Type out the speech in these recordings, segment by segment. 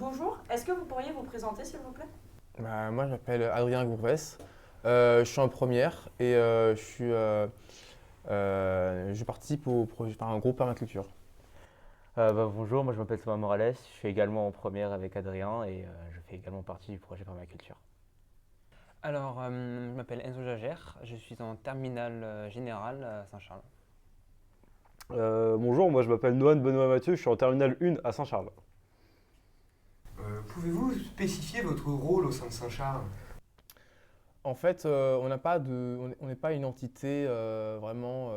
Bonjour, est-ce que vous pourriez vous présenter s'il vous plaît? Moi, je m'appelle Adrien Gourvès. Je suis en première et je participe au projet, enfin, un groupe permaculture. Bonjour, moi je m'appelle Thomas Morales, je suis également en première avec Adrien et je fais également partie du projet Permaculture. Je m'appelle Enzo Jagère, je suis en terminale générale à Saint-Charles. Bonjour, moi je m'appelle Noan Benoît Mathieu, je suis en terminale 1 à Saint-Charles. Pouvez-vous spécifier votre rôle au sein de Saint-Charles? En fait, on n'est pas une entité vraiment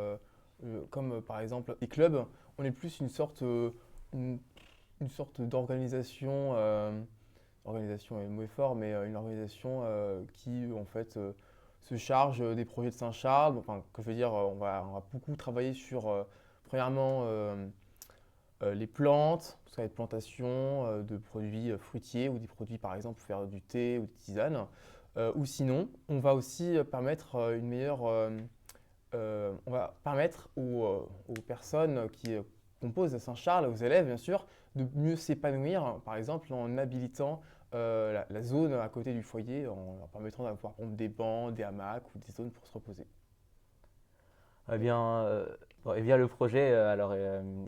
comme par exemple les clubs. On est plus une, une sorte d'organisation. Organisation est le mot est fort, mais une organisation qui en fait se charge des projets de Saint-Charles. Enfin, que je veux dire, on va beaucoup travailler sur premièrement les plantes, tout ça va être plantation de produits fruitiers ou des produits par exemple pour faire du thé ou des tisanes. Ou sinon, on va aussi permettre une meilleure, on va permettre aux personnes qui composent Saint-Charles, aux élèves bien sûr, de mieux s'épanouir, par exemple en habilitant la zone à côté du foyer, en leur permettant d'avoir par exemple, des bancs, des hamacs ou des zones pour se reposer. Eh bien, et via le projet,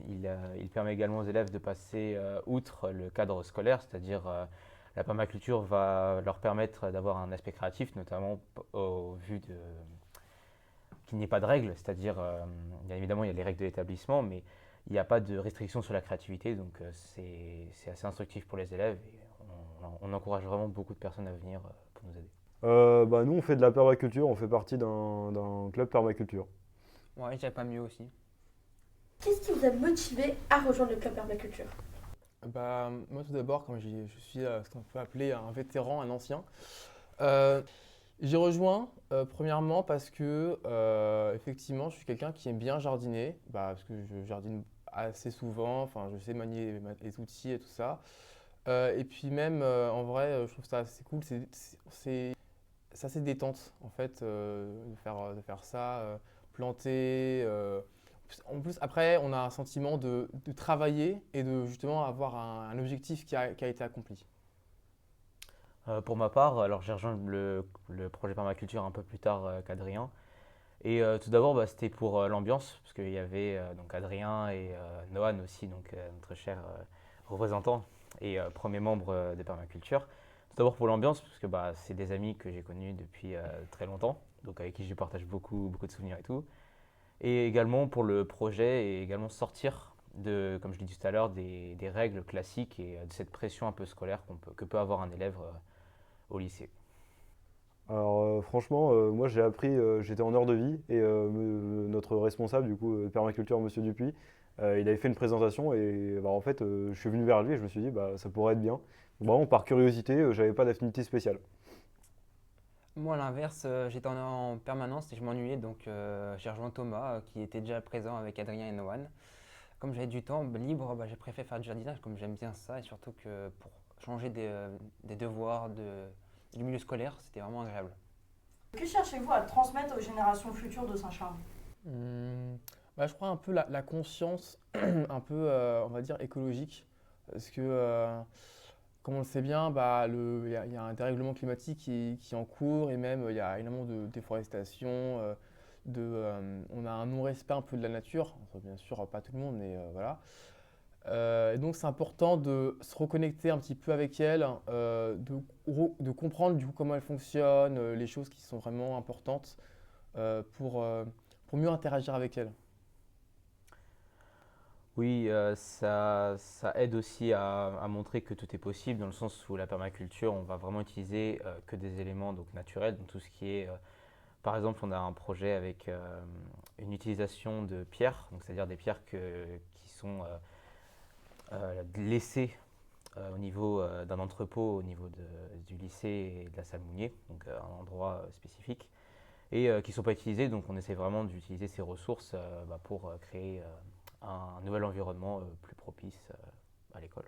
il permet également aux élèves de passer outre le cadre scolaire, c'est-à-dire la permaculture va leur permettre d'avoir un aspect créatif, notamment au vu de qu'il n'y ait pas de règles, c'est-à-dire bien évidemment il y a les règles de l'établissement, mais il n'y a pas de restriction sur la créativité, donc c'est assez instructif pour les élèves et on encourage vraiment beaucoup de personnes à venir pour nous aider. Nous on fait de la permaculture, on fait partie d'un club permaculture. Ouais, je dirais pas mieux aussi. Qu'est-ce qui vous a motivé à rejoindre le club permaculture? Moi tout d'abord, je suis ce qu'on peut appeler un vétéran, un ancien, euh, j'ai rejoint premièrement parce que effectivement je suis quelqu'un qui aime bien jardiner, parce que je jardine assez souvent, enfin je sais manier les outils et tout ça. Et puis même en vrai je trouve ça assez cool, c'est assez détente en fait de faire ça, planter. En plus après on a un sentiment de travailler et de justement avoir un objectif qui a été accompli. Pour ma part, alors j'ai rejoint le projet permaculture un peu plus tard qu'Adrien. Et tout d'abord, c'était pour l'ambiance, parce qu'il y avait donc Adrien et Noan aussi, donc notre cher représentant et premier membre de permaculture. Tout d'abord pour l'ambiance, parce que c'est des amis que j'ai connus depuis très longtemps, donc avec qui je partage beaucoup de souvenirs et tout. Et également pour le projet et également sortir comme je l'ai dit tout à l'heure, des règles classiques et de cette pression un peu scolaire que peut avoir un élève au lycée. Alors franchement, moi j'ai appris, j'étais en heure de vie et notre responsable du coup permaculture, Monsieur Dupuis, il avait fait une présentation et en fait je suis venu vers lui et je me suis dit ça pourrait être bien. Vraiment par curiosité, j'avais pas d'affinité spéciale. Moi, à l'inverse, j'étais en permanence et je m'ennuyais, donc j'ai rejoint Thomas qui était déjà présent avec Adrien et Noan. Comme j'avais du temps libre, j'ai préféré faire du jardinage comme j'aime bien ça et surtout que pour changer des devoirs du milieu scolaire, c'était vraiment agréable. Que cherchez-vous à transmettre aux générations futures de Saint-Charles? Je crois un peu la conscience, un peu, on va dire, écologique. Parce que, comme on le sait bien, il y a un dérèglement climatique qui est en cours et même il y a énormément de déforestation. On a un non-respect un peu de la nature. Enfin, bien sûr, pas tout le monde, mais voilà. Et donc, c'est important de se reconnecter un petit peu avec elle, de comprendre du coup comment elle fonctionne, les choses qui sont vraiment importantes pour mieux interagir avec elle. Oui, ça aide aussi à montrer que tout est possible dans le sens où la permaculture, on va vraiment utiliser que des éléments donc, naturels, donc tout ce qui est, par exemple, on a un projet avec une utilisation de pierres, donc c'est-à-dire des pierres qui sont laissées au niveau d'un entrepôt au niveau du lycée et de la salle Mounier, donc un endroit spécifique, et qui ne sont pas utilisées, donc on essaie vraiment d'utiliser ces ressources pour créer un nouvel environnement plus propice à l'école.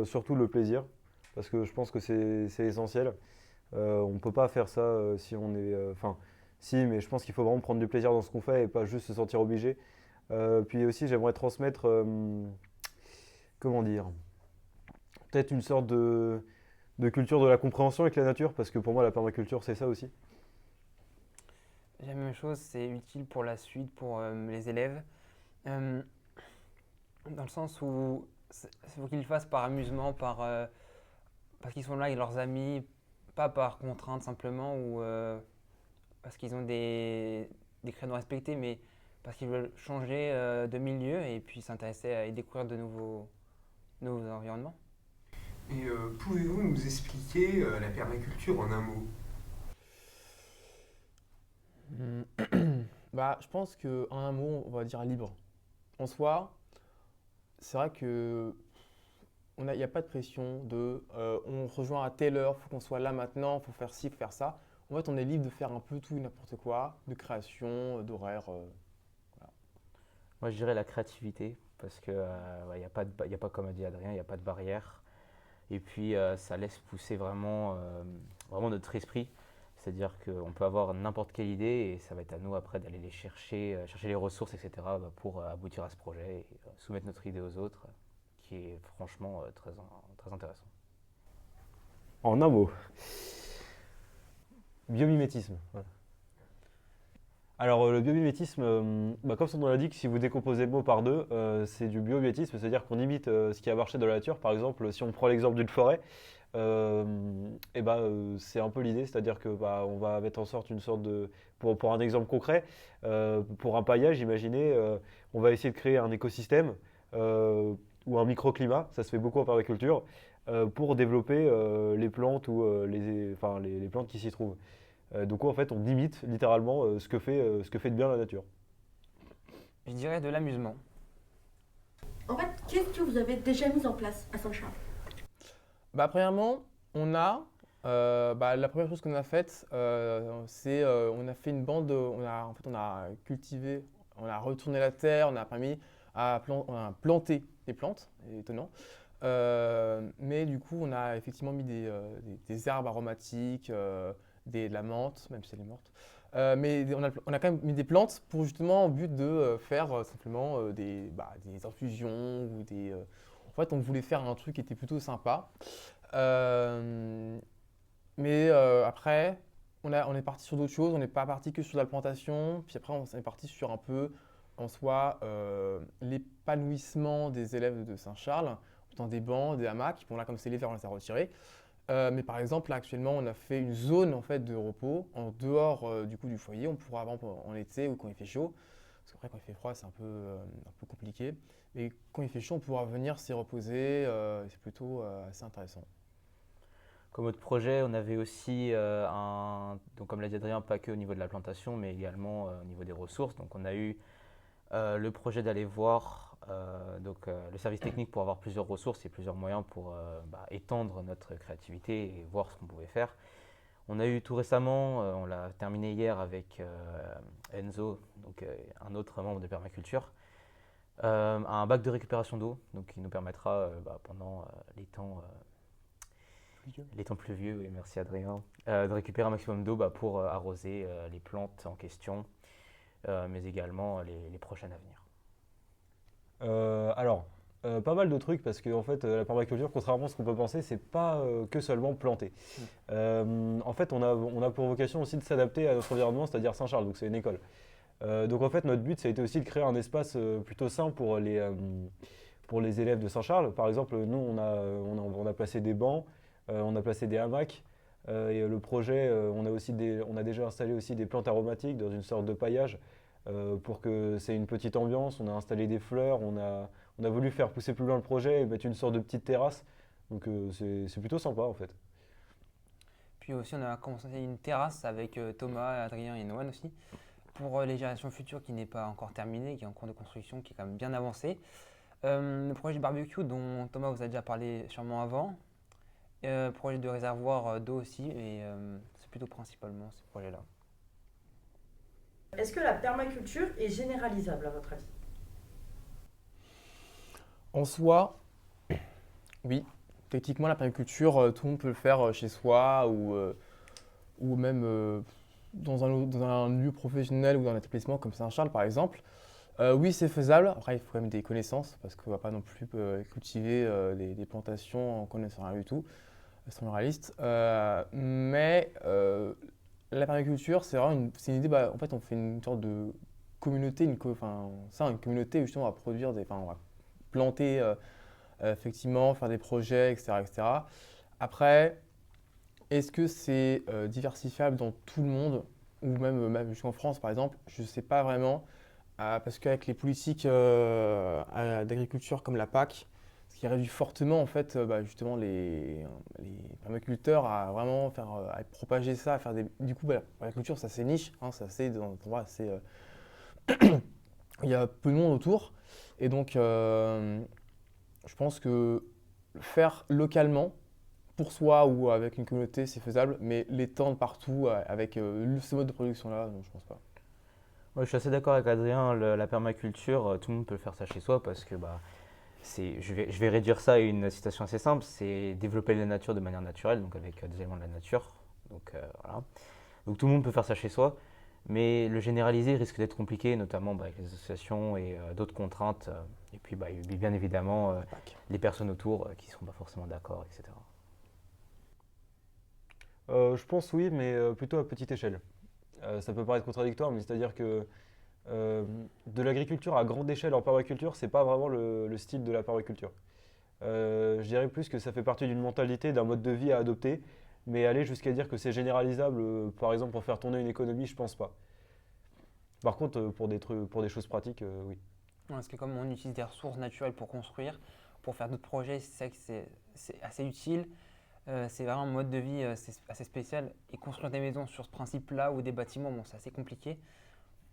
Surtout le plaisir, parce que je pense que c'est essentiel. On peut pas faire ça si on est. Enfin, si, mais je pense qu'il faut vraiment prendre du plaisir dans ce qu'on fait et pas juste se sentir obligé. Puis aussi, j'aimerais transmettre. Comment dire? peut-être une sorte de culture de la compréhension avec la nature, parce que pour moi la permaculture c'est ça aussi. La même chose, c'est utile pour la suite, pour les élèves, euh, dans le sens où il faut qu'ils le fassent par amusement, parce qu'ils sont là avec leurs amis, pas par contrainte simplement, ou parce qu'ils ont des créneaux respectés, mais parce qu'ils veulent changer de milieu et puis s'intéresser et découvrir de nouveaux environnements. Et pouvez-vous nous expliquer la permaculture en un mot? Bah, je pense qu'en un mot, on va dire libre. En soi, c'est vrai que il n'y a pas de pression on rejoint à telle heure, il faut qu'on soit là maintenant, il faut faire ci, il faut faire ça. En fait, on est libre de faire un peu tout et n'importe quoi, de création, d'horaire. Voilà. Moi, je dirais la créativité, parce que ouais, y a pas, comme a dit Adrien, il n'y a pas de barrière. Et puis, ça laisse pousser vraiment notre esprit. C'est-à-dire qu'on peut avoir n'importe quelle idée et ça va être à nous après d'aller les chercher les ressources, etc. Pour aboutir à ce projet et soumettre notre idée aux autres, qui est franchement très intéressant. En un mot. Biomimétisme. Voilà. Alors le biomimétisme, comme son nom l'indique, si vous décomposez le mot par deux, c'est du biomimétisme, c'est-à-dire qu'on imite ce qui a marché dans la nature. Par exemple, si on prend l'exemple d'une forêt, c'est un peu l'idée, c'est-à-dire que on va mettre en sorte une sorte de, pour un exemple concret, pour un paillage, imaginez, on va essayer de créer un écosystème ou un microclimat, ça se fait beaucoup en permaculture, pour développer les plantes ou les plantes qui s'y trouvent. Donc en fait, on imite littéralement ce que fait de bien la nature. Je dirais de l'amusement. En fait, qu'est-ce que vous avez déjà mis en place à Saint-Charles? Bah, premièrement, la première chose qu'on a faite, c'est on a fait une bande, on a cultivé, on a retourné la terre, on a on a planté des plantes, étonnant. Mais du coup, on a effectivement mis des herbes aromatiques, de la menthe, même si elle est morte. Mais on a quand même mis des plantes pour justement au but de faire simplement des infusions ou en fait, on voulait faire un truc qui était plutôt sympa. Après, on est parti sur d'autres choses. On n'est pas parti que sur la plantation. Puis après, on est parti sur un peu, en soi, l'épanouissement des élèves de Saint-Charles dans des bancs, des hamacs. Bon, là, comme c'est l'hiver, on les a retirés. Mais par exemple, là, actuellement, on a fait une zone en fait, de repos en dehors du foyer. On pourra avant en été ou quand il fait chaud. Parce qu'après, quand il fait froid, c'est un peu compliqué. Mais quand il fait chaud, on pourra venir s'y reposer. C'est plutôt assez intéressant. Comme autre projet, on avait aussi donc comme l'a dit Adrien, pas que au niveau de la plantation, mais également au niveau des ressources. Donc on a eu le projet d'aller voir le service technique pour avoir plusieurs ressources et plusieurs moyens pour étendre notre créativité et voir ce qu'on pouvait faire. On a eu tout récemment, on l'a terminé hier avec Enzo, donc un autre membre de Permaculture, un bac de récupération d'eau, donc qui nous permettra pendant les temps pluvieux, oui, merci Adrien, de récupérer un maximum d'eau pour arroser les plantes en question, mais également les prochaines à venir. Pas mal de trucs parce que en fait, la permaculture, contrairement à ce qu'on peut penser, c'est pas que seulement planter. En fait, on a pour vocation aussi de s'adapter à notre environnement, c'est-à-dire Saint-Charles, donc c'est une école. Donc en fait, notre but, ça a été aussi de créer un espace plutôt sain pour les élèves de Saint-Charles. Par exemple, nous, on a placé des bancs, on a placé des hamacs. Et le projet, on a déjà installé aussi des plantes aromatiques dans une sorte de paillage pour que c'est une petite ambiance. On a installé des fleurs, on a voulu faire pousser plus loin le projet et mettre une sorte de petite terrasse. Donc c'est plutôt sympa en fait. Puis aussi, on a commencé une terrasse avec Thomas, Adrien et Noan aussi, pour les générations futures qui n'est pas encore terminée, qui est en cours de construction, qui est quand même bien avancé. Le projet de barbecue dont Thomas vous a déjà parlé sûrement avant. Projet de réservoir d'eau aussi, et c'est plutôt principalement ce projet-là. Est-ce que la permaculture est généralisable à votre avis? En soi, oui. Techniquement, la permaculture, tout le monde peut le faire chez soi ou même dans un lieu professionnel ou dans un établissement comme Saint-Charles par exemple. Oui, c'est faisable. Après, il faut quand même des connaissances parce qu'on ne va pas non plus cultiver des plantations en connaissant rien du tout. Soyons réalistes. La permaculture, c'est vraiment c'est une idée. En fait, on fait une sorte de communauté, une communauté où justement on va produire on va planter effectivement, faire des projets, etc., etc. Après, est-ce que c'est diversifiable dans tout le monde ou même jusqu'en France par exemple? Je ne sais pas vraiment. Parce qu'avec les politiques d'agriculture comme la PAC, ce qui réduit fortement en fait justement les permaculteurs à vraiment faire à propager ça, à faire du coup l'agriculture c'est assez niche, hein, c'est assez dans un endroit assez il y a peu de monde autour et donc je pense que faire localement pour soi ou avec une communauté c'est faisable, mais l'étendre partout avec ce mode de production là, non, je pense pas. Ouais, je suis assez d'accord avec Adrien, la permaculture, tout le monde peut faire ça chez soi parce que je vais réduire ça à une citation assez simple, c'est développer la nature de manière naturelle, donc avec des éléments de la nature. Donc voilà. Donc tout le monde peut faire ça chez soi, mais le généraliser risque d'être compliqué, notamment avec les associations et d'autres contraintes. Et puis bien évidemment les personnes autour qui ne seront pas forcément d'accord, etc. Je pense oui, mais plutôt à petite échelle. Ça peut paraître contradictoire, mais c'est-à-dire que de l'agriculture à grande échelle en permaculture, c'est pas vraiment le style de la permaculture. Je dirais plus que ça fait partie d'une mentalité, d'un mode de vie à adopter, mais aller jusqu'à dire que c'est généralisable, par exemple pour faire tourner une économie, je pense pas. Par contre, pour des choses pratiques, oui. Ouais, parce que comme on utilise des ressources naturelles pour construire, pour faire d'autres projets, c'est ça que c'est assez utile. C'est vraiment un mode de vie assez spécial. Et construire des maisons sur ce principe-là ou des bâtiments, bon, c'est assez compliqué.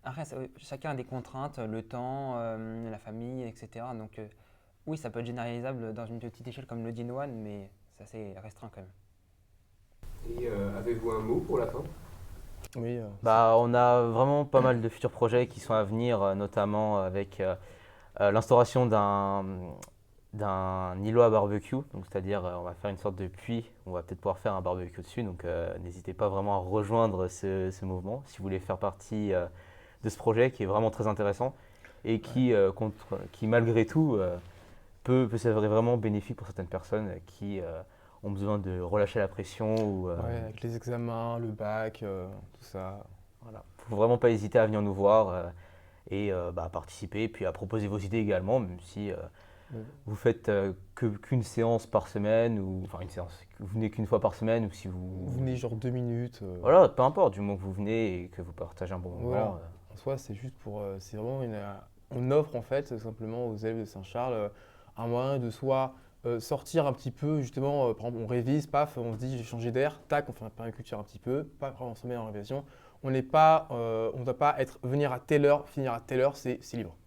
Après, chacun a des contraintes, le temps, la famille, etc. Donc oui, ça peut être généralisable dans une petite échelle comme le dit Noan, mais c'est assez restreint quand même. Et avez-vous un mot pour la fin? Oui, On a vraiment pas mal de futurs projets qui sont à venir, notamment avec l'instauration d'un îlot à barbecue, donc c'est-à-dire on va faire une sorte de puits, on va peut-être pouvoir faire un barbecue dessus, donc n'hésitez pas vraiment à rejoindre ce mouvement si vous voulez faire partie de ce projet qui est vraiment très intéressant et qui malgré tout peut s'avérer vraiment bénéfique pour certaines personnes qui ont besoin de relâcher la pression ou avec les examens, le bac, tout ça. voilà. Faut vraiment pas hésiter à venir nous voir et à participer, puis à proposer vos idées également, même si vous faites qu'une séance par semaine, ou enfin une séance, vous venez qu'une fois par semaine, ou si Vous venez genre 2 minutes. Voilà, peu importe, du moment que vous venez et que vous partagez un bon moment. Voilà. En soi, c'est juste c'est vraiment on offre en fait simplement aux élèves de Saint-Charles un moyen de soit sortir un petit peu, justement, par exemple, on révise, paf, on se dit j'ai changé d'air, tac, on fait une permaculture un petit peu, paf, on se met en révision. On ne doit pas venir à telle heure, finir à telle heure, c'est libre.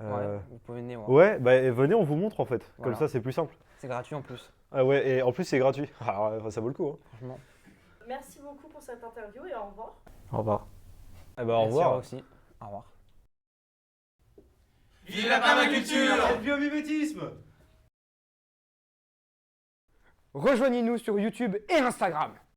Ouais, vous pouvez venir voir. Ouais, venez, on vous montre en fait. Voilà. Comme ça, c'est plus simple. C'est gratuit en plus, Ah ouais, et en plus, c'est gratuit. Alors, ça vaut le coup. Hein. franchement. Merci beaucoup pour cette interview et au revoir. Au revoir. Au Merci à revoir. vous aussi. Au revoir. Vive la permaculture! Et le biomimétisme! Rejoignez-nous sur YouTube et Instagram.